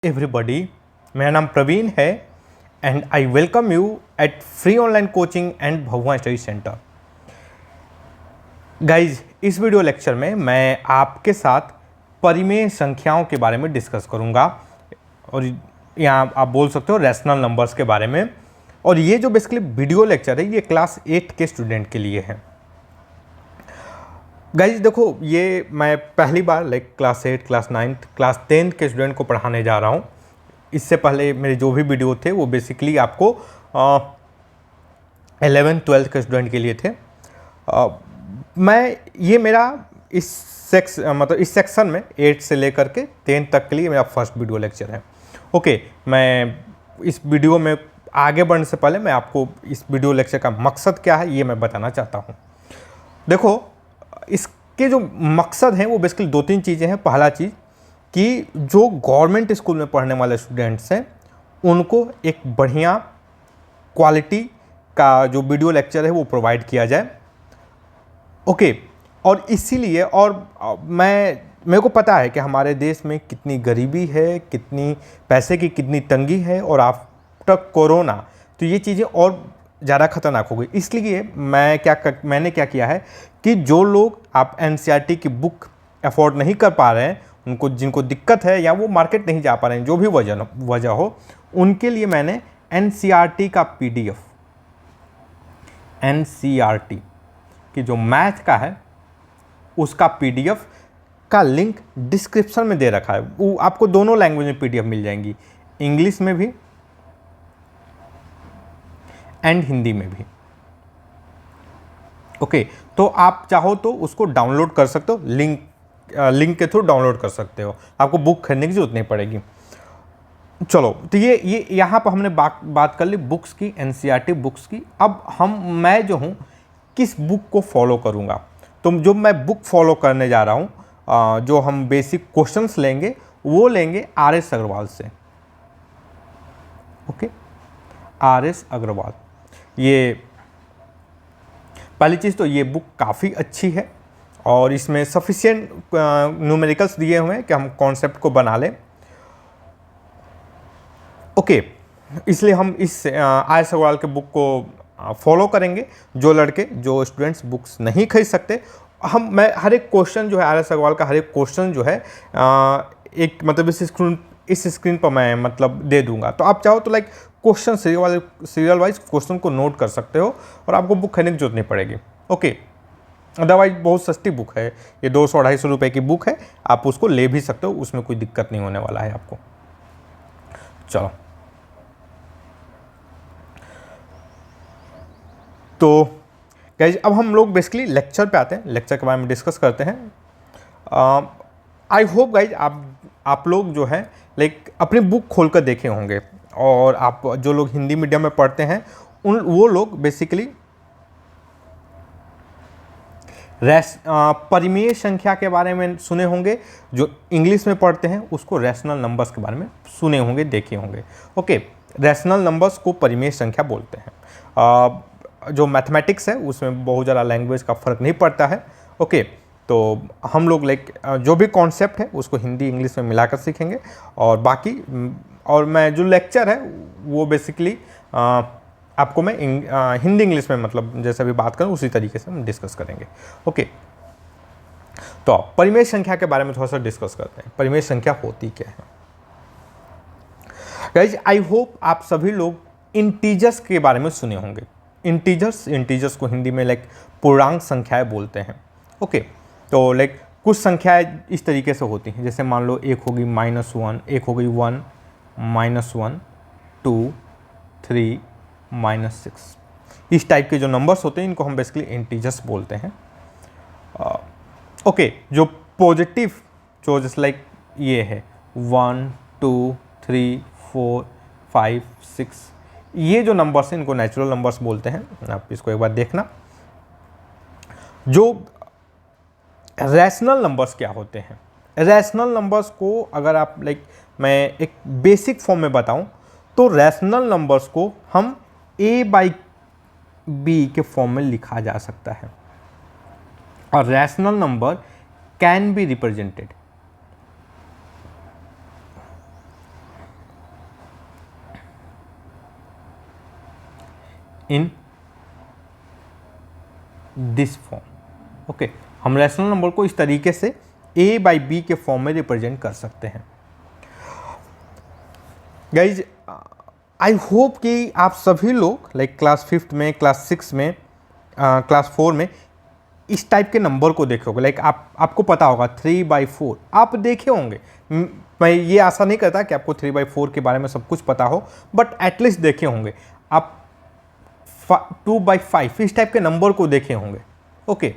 Everybody, मेरा नाम प्रवीण है and I welcome you at free online coaching and Bhagwan study centre. Guys, इस video lecture में मैं आपके साथ परिमेय संख्याओं के बारे में डिस्कस करूंगा और यहाँ आप बोल सकते हो रैशनल नंबर्स के बारे में। और ये जो बेसिकली वीडियो लेक्चर है ये क्लास 8 के स्टूडेंट के लिए है। गाइज देखो, ये मैं पहली बार क्लास 8, क्लास 9, क्लास 10 के स्टूडेंट को पढ़ाने जा रहा हूँ। इससे पहले मेरे जो भी वीडियो थे वो बेसिकली आपको 11th 12th के स्टूडेंट के लिए थे। ये मेरा इस सेक्शन में 8 से लेकर के 10 तक के लिए मेरा फर्स्ट वीडियो लेक्चर है। ओके, मैं इस वीडियो में आगे बढ़ने से पहले मैं आपको इस वीडियो लेक्चर का मकसद क्या है ये मैं बताना चाहता हूँ। देखो, इसके जो मकसद हैं वो बेसिकली 2-3 चीज़ें हैं। पहला चीज़ कि जो गवर्नमेंट स्कूल में पढ़ने वाले स्टूडेंट्स हैं उनको एक बढ़िया क्वालिटी का जो वीडियो लेक्चर है वो प्रोवाइड किया जाए। ओके, और इसीलिए मेरे को पता है कि हमारे देश में कितनी गरीबी है, कितनी पैसे की कितनी तंगी है, और आफ्टर कोरोना तो ये चीज़ें और ज़्यादा खतरनाक हो गई। इसलिए मैंने क्या किया है कि जो लोग आप एनसीईआरटी की बुक अफोर्ड नहीं कर पा रहे हैं, जिनको दिक्कत है या वो मार्केट नहीं जा पा रहे हैं, जो भी वजह हो, उनके लिए मैंने एनसीईआरटी का पीडीएफ, एनसीईआरटी की जो मैथ का है उसका पीडीएफ का लिंक डिस्क्रिप्शन में दे रखा है। वो आपको दोनों लैंग्वेज में पीडीएफ मिल जाएंगी, इंग्लिश में भी एंड हिंदी में भी। ओके, तो आप चाहो तो उसको डाउनलोड कर सकते हो, लिंक के थ्रू डाउनलोड कर सकते हो, आपको बुक खरीदने की जरूरत नहीं पड़ेगी। चलो, तो ये यहाँ पर हमने बात कर ली बुक्स की, एनसीईआरटी बुक्स की। अब मैं जो हूँ किस बुक को फॉलो करूँगा, तो जो मैं बुक फॉलो करने जा रहा हूँ, जो हम बेसिक क्वेश्चंस लेंगे वो लेंगे आर.एस. अग्रवाल से। Okay, R S. अग्रवाल। ये पहली चीज़ तो ये बुक काफ़ी अच्छी है और इसमें सफिशिएंट न्यूमेरिकल्स दिए हुए हैं कि हम कॉन्सेप्ट को बना लें। ओके, इसलिए हम इस आर.एस. अग्रवाल के बुक को फॉलो करेंगे। जो स्टूडेंट्स बुक्स नहीं खरीद सकते, मैं हर एक क्वेश्चन जो है आर.एस. अग्रवाल का, हर एक क्वेश्चन जो है एक मतलब इस स्क्रीन पर मैं मतलब दे दूंगा। तो आप चाहो तो क्वेश्चन सीरियल वाइज क्वेश्चन को नोट कर सकते हो और आपको बुक खरीदने की जरूरत नहीं पड़ेगी। ओके, अदरवाइज बहुत सस्ती बुक है, ये 200-250 रुपये की बुक है, आप उसको ले भी सकते हो, उसमें कोई दिक्कत नहीं होने वाला है आपको। चलो, तो गाइस अब हम लोग बेसिकली लेक्चर पे आते हैं, लेक्चर के बारे में डिस्कस करते हैं। आई होप गाइज आप लोग जो है अपनी बुक खोल कर देखे होंगे, और आप जो लोग हिंदी मीडियम में पढ़ते हैं वो लोग बेसिकली परिमेय संख्या के बारे में सुने होंगे। जो इंग्लिश में पढ़ते हैं उसको रैशनल नंबर्स के बारे में सुने होंगे, देखे होंगे। ओके, रैशनल नंबर्स को परिमेय संख्या बोलते हैं। जो मैथमेटिक्स है उसमें बहुत ज़्यादा लैंग्वेज का फ़र्क नहीं पड़ता है। ओके, तो हम लोग जो भी कॉन्सेप्ट है उसको हिंदी इंग्लिश में मिलाकर सीखेंगे, और मैं जो लेक्चर है वो बेसिकली आपको मैं हिंदी इंग्लिश में मतलब जैसे भी बात करूँ उसी तरीके से हम डिस्कस करेंगे। ओके, तो परिमेय संख्या के बारे में थोड़ा सा डिस्कस करते हैं। परिमेय संख्या होती क्या है गाइज? आई होप आप सभी लोग इंटीजर्स के बारे में सुने होंगे। इंटीजर्स को हिंदी में पूर्णांक संख्याएं बोलते हैं। ओके, तो कुछ संख्याएं इस तरीके से होती हैं, जैसे मान लो एक होगी -1, एक हो गई 1, -1, 2, 3, -6। इस टाइप के जो नंबर्स होते हैं इनको हम बेसिकली इंटीजर्स बोलते हैं। ओके, जो पॉजिटिव जो जैसे ये है 1, 2, 3, 4, 5, 6, ये जो नंबर्स हैं इनको नेचुरल नंबर्स बोलते हैं। आप इसको एक बार देखना। जो रैशनल नंबर्स क्या होते हैं? रैशनल नंबर्स को अगर आप मैं एक बेसिक फॉर्म में बताऊं तो रैशनल नंबर्स को हम a/b के फॉर्म में लिखा जा सकता है, और rational number can be represented in this form. Okay, हम रैशनल नंबर को इस तरीके से a बाई बी के फॉर्म में रिप्रेजेंट कर सकते हैं। गाइज आई होप कि आप सभी लोग लाइक क्लास 5th में, क्लास 6 में, क्लास 4 में इस टाइप के नंबर को देखे होंगे। लाइक आपको पता होगा 3/4 आप देखे होंगे। मैं ये आशा नहीं करता कि आपको 3/4 के बारे में सब कुछ पता हो, बट एटलीस्ट देखे होंगे आप। 2/5 इस टाइप के नंबर को देखे होंगे। ओके,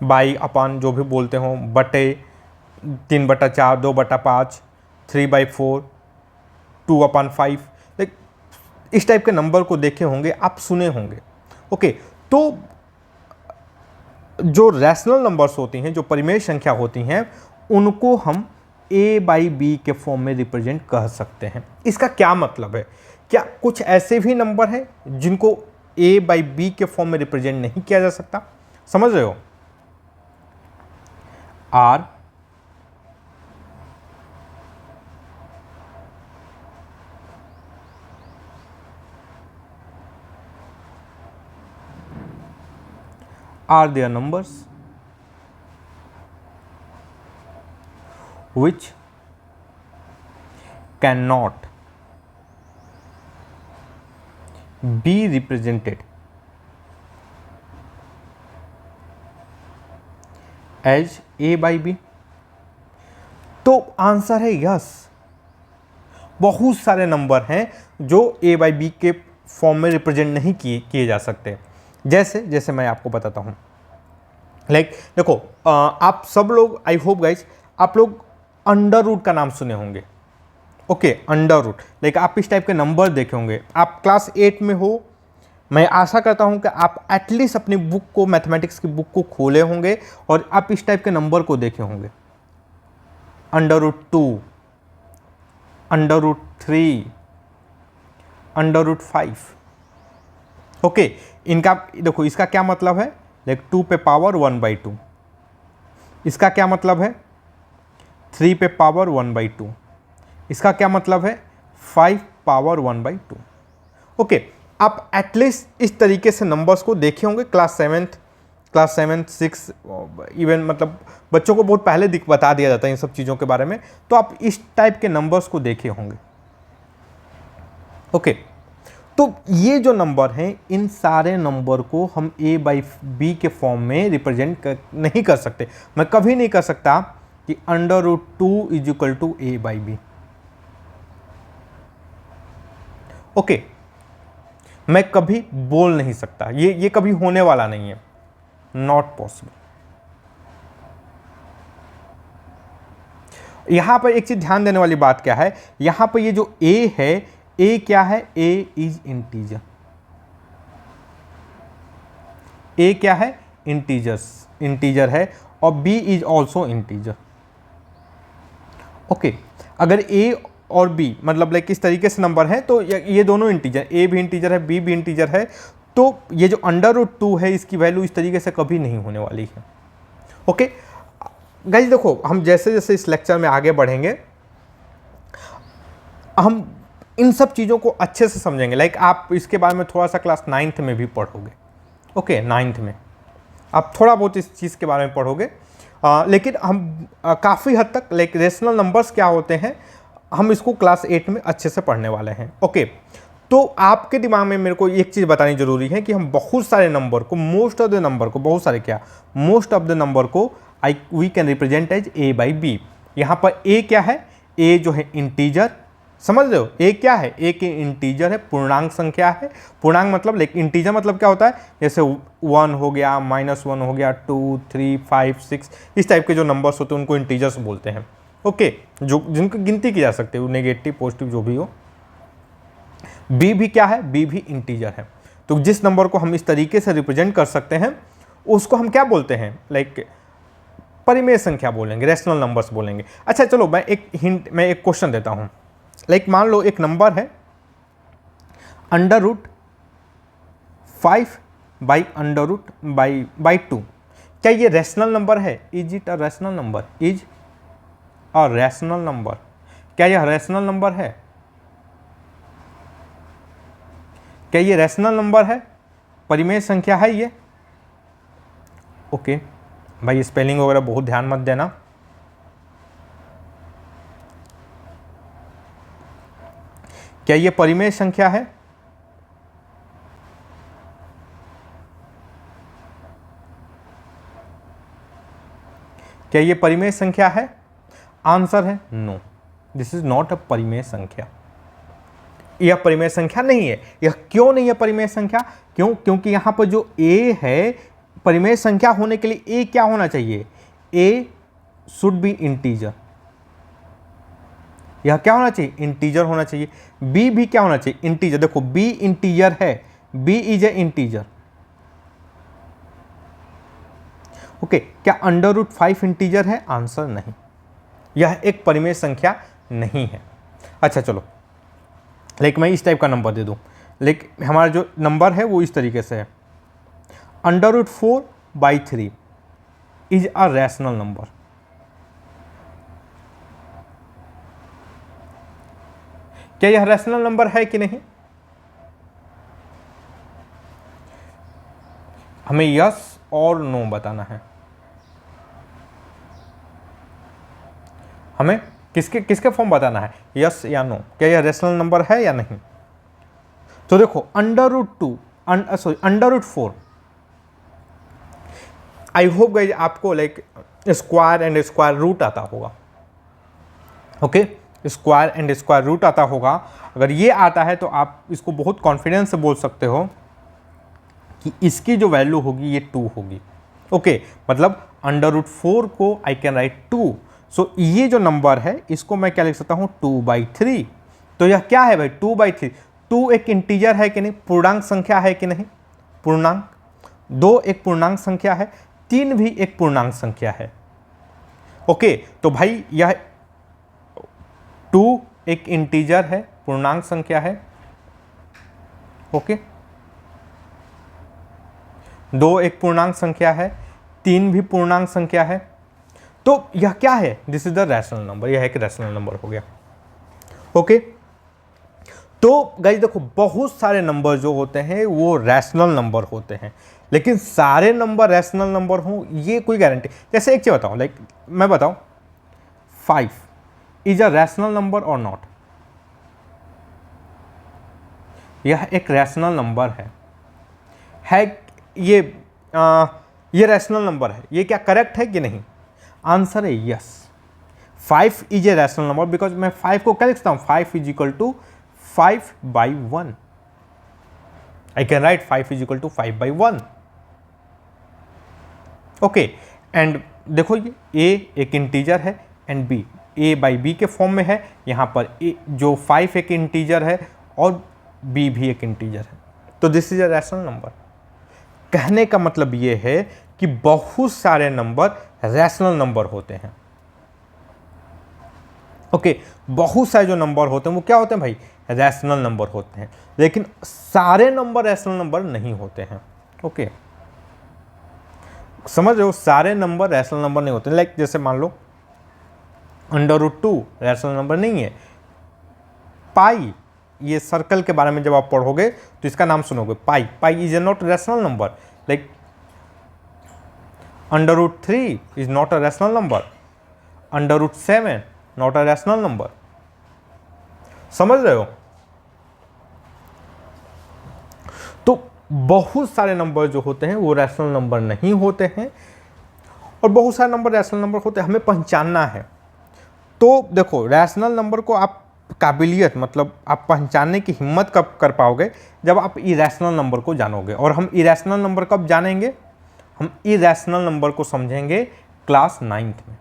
बाई अपान जो भी बोलते हो, बटे 3/4, 2/5, 3/4, 2/5, लाइक इस टाइप के नंबर को देखे होंगे, आप सुने होंगे। ओके, तो जो रैशनल नंबर्स होती हैं, जो परिमेय संख्या होती हैं, उनको हम a बाई बी के फॉर्म में रिप्रेजेंट कर सकते हैं। इसका क्या मतलब है? क्या कुछ ऐसे भी नंबर हैं जिनको a बाई बी के फॉर्म में रिप्रेजेंट नहीं किया जा सकता? समझ रहे हो? R are there numbers which cannot be represented as a by b? तो आंसर है यस। बहुत सारे नंबर हैं जो a बाई बी के फॉर्म में रिप्रेजेंट नहीं किए जा सकते। जैसे मैं आपको बताता हूँ। लाइक देखो, आप सब लोग, आई होप गाइज, आप लोग अंडर रूट का नाम सुने होंगे। ओके, अंडर रूट, लाइक आप इस टाइप के नंबर देखे होंगे। आप क्लास 8 में हो, मैं आशा करता हूँ कि आप एटलीस्ट अपनी बुक को, मैथमेटिक्स की बुक को खोले होंगे और आप इस टाइप के नंबर को देखे होंगे। √2, √3, √5। ओके, इनका देखो, इसका क्या मतलब है? लाइक 2 पे पावर 1/2। इसका क्या मतलब है? 3 पे पावर 1/2। इसका क्या मतलब है? 5 पावर 1/2। ओके, आप एटलीस्ट इस तरीके से नंबर्स को देखे होंगे क्लास 7, 6, इवन मतलब बच्चों को बहुत पहले बता दिया जाता है इन सब चीज़ों के बारे में। तो आप इस टाइप के नंबर्स को देखे होंगे। ओके, तो ये जो नंबर हैं, इन सारे नंबर को हम a बाई बी के फॉर्म में रिप्रेजेंट नहीं कर सकते। मैं कभी नहीं कर सकता कि √2 = a बाई बी। ओके, मैं कभी बोल नहीं सकता, ये कभी होने वाला नहीं है, नॉट पॉसिबल। यहां पर एक चीज ध्यान देने वाली बात क्या है? यहां पर ये जो a है, a क्या है? a is integer. a क्या है? इंटीजर है, और b is also integer. Okay, अगर a और b मतलब लाइक इस तरीके से नंबर है, तो ये दोनों इंटीजर, a भी इंटीजर है, b भी इंटीजर है, तो ये जो √2 है, इसकी वैल्यू इस तरीके से कभी नहीं होने वाली है। ओके गाइस, देखो, हम जैसे जैसे इस लेक्चर में आगे बढ़ेंगे, हम इन सब चीज़ों को अच्छे से समझेंगे। लाइक आप इसके बारे में थोड़ा सा क्लास 9th में भी पढ़ोगे। ओके, 9th में आप थोड़ा बहुत इस चीज़ के बारे में पढ़ोगे। लेकिन हम काफ़ी हद तक लाइक रेशनल नंबर्स क्या होते हैं, हम इसको क्लास 8 में अच्छे से पढ़ने वाले हैं। ओके, तो आपके दिमाग में मेरे को एक चीज़ बतानी जरूरी है कि हम बहुत सारे नंबर को, मोस्ट ऑफ द नंबर को we can represent as a by B. यहाँ पर a क्या है? a जो है इंटीजर, समझ रहे हो? a क्या है? a के इंटीजर है, पूर्णांक संख्या है। पूर्णांक मतलब लाइक इंटीजर मतलब क्या होता है? जैसे 1 हो गया, -1 हो गया, 2, 3, 5, 6, इस टाइप के जो नंबर्स होते हैं उनको इंटीजर्स बोलते हैं। ओके, जो जिनको गिनती की जा सकती है, नेगेटिव पॉजिटिव जो भी हो। b भी क्या है? b भी इंटीजर है। तो जिस नंबर को हम इस तरीके से रिप्रेजेंट कर सकते हैं, उसको हम क्या बोलते हैं? लाइक परिमेय संख्या बोलेंगे, रैशनल नंबर्स बोलेंगे। अच्छा चलो, मैं एक क्वेश्चन देता हूं। लाइक मान लो एक नंबर है √5 बाई √2। क्या ये रैशनल नंबर है? Is it a rational number? Is a rational number. क्या यह रैशनल नंबर है? क्या ये रैशनल नंबर है, परिमेय संख्या है ये? ओके भाई, स्पेलिंग वगैरह बहुत ध्यान मत देना। क्या ये परिमेय संख्या है? क्या ये परिमेय संख्या है? आंसर है no, this is not a परिमेय संख्या। यह परिमेय संख्या नहीं है। यह क्यों नहीं है परिमेय संख्या? क्यों? क्योंकि यहां पर जो a है, परिमेय संख्या होने के लिए a क्या होना चाहिए? a should be integer. यह क्या होना चाहिए? इंटीजर होना चाहिए। b भी क्या होना चाहिए? इंटीजर। देखो b इंटीजर है, b is a integer. Okay, क्या √5 इंटीजर है? आंसर नहीं, यह एक परिमेय संख्या नहीं है। अच्छा चलो, लेकिन मैं इस टाइप का नंबर दे दूं, लेकिन हमारा जो नंबर है वो इस तरीके से है, √4/3 इज अ रैशनल नंबर। क्या यह रैशनल नंबर है कि नहीं? हमें यस और नो बताना है। हमें किसके किसके फॉर्म बताना है, यस या नो। क्या यह रैशनल नंबर है या नहीं? तो देखो √4, आई होप गाइस आपको like square and square root आता होगा। Okay, square and square root आता होगा। अगर ये आता है तो आप इसको बहुत कॉन्फिडेंस से बोल सकते हो कि इसकी जो वैल्यू होगी ये 2 होगी। ओके, मतलब √4 को आई कैन राइट 2। सो ये जो नंबर है इसको मैं क्या लिख सकता हूँ? 2/3। तो यह क्या है भाई? 2/3। 2 एक इंटीजर है कि नहीं? पूर्णांक संख्या है कि नहीं? पूर्णांक। 2 एक पूर्णांक संख्या है, 3 भी एक पूर्णांक संख्या है। ओके, तो भाई यह 2 एक इंटीजर है, पूर्णांक संख्या है। ओके, 2 एक पूर्णांक संख्या है, 3 भी पूर्णांक संख्या है। तो यह क्या है? This is the rational number. यह एक रैशनल नंबर हो गया। ओके, तो गाइस देखो, बहुत सारे नंबर जो होते हैं वो रैशनल नंबर होते हैं, लेकिन सारे नंबर रैशनल नंबर हों ये कोई गारंटी। जैसे एक चीज बताऊं, लाइक मैं बताऊं, 5 इज अ रैशनल नंबर और नॉट? यह एक रैशनल नंबर है ये ये रैशनल नंबर है। ये क्या करेक्ट है कि नहीं? आंसर है yes, 5 is a rational number, because मैं 5 को क्या लिखता हूं? 5 is equal to 5/1। I can write 5 is equal to 5/1। Okay, and देखो ये a एक इंटीजर है एंड b a/b के फॉर्म में है। यहां पर a जो 5 एक इंटीजर है और b भी एक इंटीजर है, तो this is a rational number. कहने का मतलब ये है कि बहुत सारे नंबर रैशनल नंबर होते हैं। ओके, बहुत सारे जो नंबर होते हैं वो क्या होते हैं भाई? रैशनल नंबर होते हैं, लेकिन सारे नंबर रैशनल नंबर नहीं होते हैं। ओके, समझ रहे हो? सारे नंबर रैशनल नंबर नहीं होते। लाइक जैसे मान लो √2 रैशनल नंबर नहीं है। पाई, ये सर्कल के बारे में जब आप पढ़ोगे तो इसका नाम सुनोगे, pi is a not rational number. Like √3 is not a rational number, √7 not a rational number. समझ रहे हो? तो बहुत सारे नंबर जो होते हैं वो रैशनल नंबर नहीं होते हैं, और बहुत सारे नंबर रैशनल नंबर होते हैं। हमें पहचानना है। तो देखो, रैशनल नंबर को आप काबिलियत मतलब आप पहचानने की हिम्मत कब कर पाओगे? जब आप इरैशनल नंबर को जानोगे। और हम इरैशनल नंबर कब जानेंगे? हम इरैशनल नंबर को समझेंगे क्लास 9th में।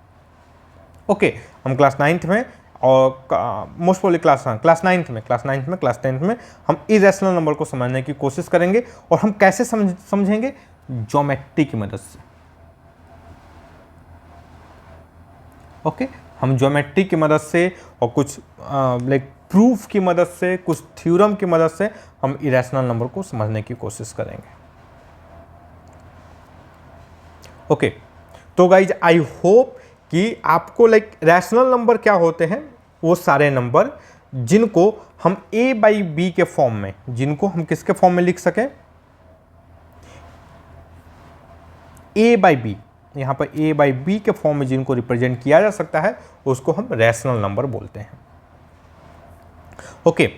ओके, हम क्लास 9th में और मोस्ट प्रोबेबली क्लास 9th में, क्लास 10th में हम इरैशनल नंबर को समझने की कोशिश करेंगे। और हम कैसे समझेंगे? ज्योमेट्री की मदद से। ओके, हम ज्योमेट्री की मदद से और कुछ लाइक प्रूफ की मदद से, कुछ थ्योरम की मदद से हम इरैशनल नंबर को समझने की कोशिश करेंगे। ओके, तो गाइज आई होप कि आपको लाइक रैशनल नंबर क्या होते हैं वो सारे नंबर जिनको हम a बाई बी के फॉर्म में, जिनको हम किसके फॉर्म में लिख सकें, a बाई बी, यहाँ पर a बाई बी के फॉर्म में जिनको रिप्रेजेंट किया जा सकता है उसको हम रैशनल नंबर बोलते हैं। ओके,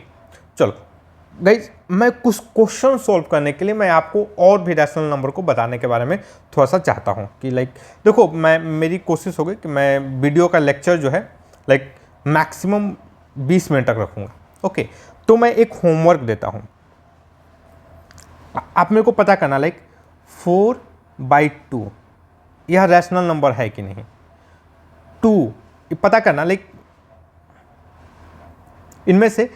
चलो गाइज, मैं कुछ क्वेश्चन सॉल्व करने के लिए मैं आपको और भी रैशनल नंबर को बताने के बारे में थोड़ा सा चाहता हूँ कि लाइक देखो, मेरी कोशिश होगी कि मैं वीडियो का लेक्चर जो है लाइक मैक्सिमम 20 मिनट तक रखूँगा। ओके, तो मैं एक होमवर्क देता हूँ, आप मेरे को पता करना लाइक 4/2 यह रैशनल नंबर है कि नहीं। 2 पता करना, लाइक इनमें से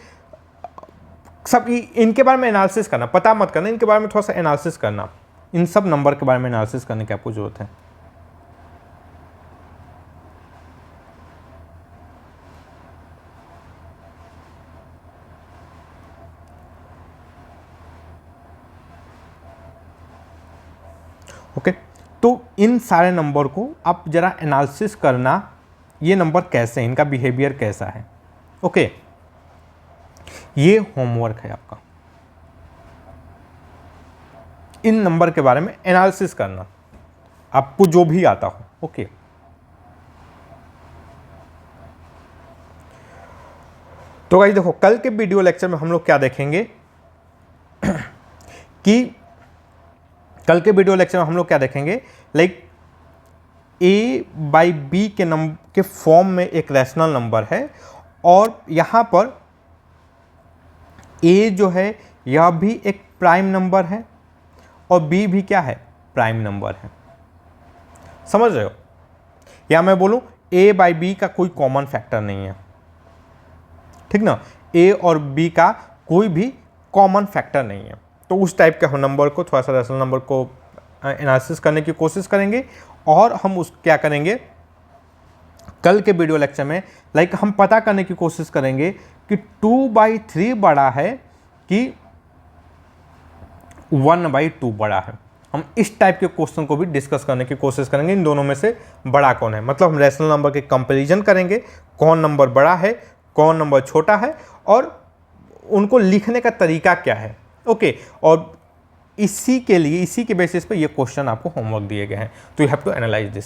सब इनके बारे में एनालिसिस करना, पता मत करना, इनके बारे में थोड़ा सा एनालिसिस करना, इन सब नंबर के बारे में एनालिसिस करने की आपको जरूरत है। ओके, तो इन सारे नंबर को आप जरा एनालिसिस करना, ये नंबर कैसे हैं, इनका बिहेवियर कैसा है। ओके, ये होमवर्क है आपका, इन नंबर के बारे में एनालिसिस करना, आपको जो भी आता हो। ओके, तो गाइस देखो, कल के वीडियो लेक्चर में हम लोग क्या देखेंगे कि कल के वीडियो लेक्चर में हम लोग क्या देखेंगे, लाइक a बाई बी के फॉर्म में एक रैशनल नंबर है और यहाँ पर a जो है यह भी एक प्राइम नंबर है और b भी क्या है, प्राइम नंबर है। समझ रहे हो, या मैं बोलूँ a बाई बी का कोई कॉमन फैक्टर नहीं है, ठीक ना, a और b का कोई भी कॉमन फैक्टर नहीं है। तो उस टाइप के हम नंबर को, थोड़ा सा रैशनल नंबर को एनालिसिस करने की कोशिश करेंगे और हम उस क्या करेंगे कल के वीडियो लेक्चर में, लाइक हम पता करने की कोशिश करेंगे कि 2/3 बड़ा है कि 1/2 बड़ा है। हम इस टाइप के क्वेश्चन को भी डिस्कस करने की कोशिश करेंगे, इन दोनों में से बड़ा कौन है, मतलब हम रैशनल नंबर के कंपैरिजन करेंगे, कौन नंबर बड़ा है, कौन नंबर छोटा है और उनको लिखने का तरीका क्या है। ओके, और इसी के बेसिस पे ये क्वेश्चन आपको होमवर्क दिए गए हैं, तो you have to analyse this.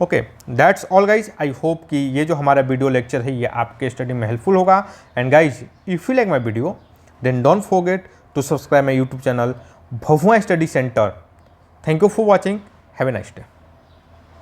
Okay, that's all guys, I hope कि ये जो हमारा वीडियो लेक्चर है ये आपके स्टडी में हेल्पफुल होगा। And guys, if you like my video then don't forget to subscribe my YouTube channel Bhabua study centre. Thank you for watching, have a nice day.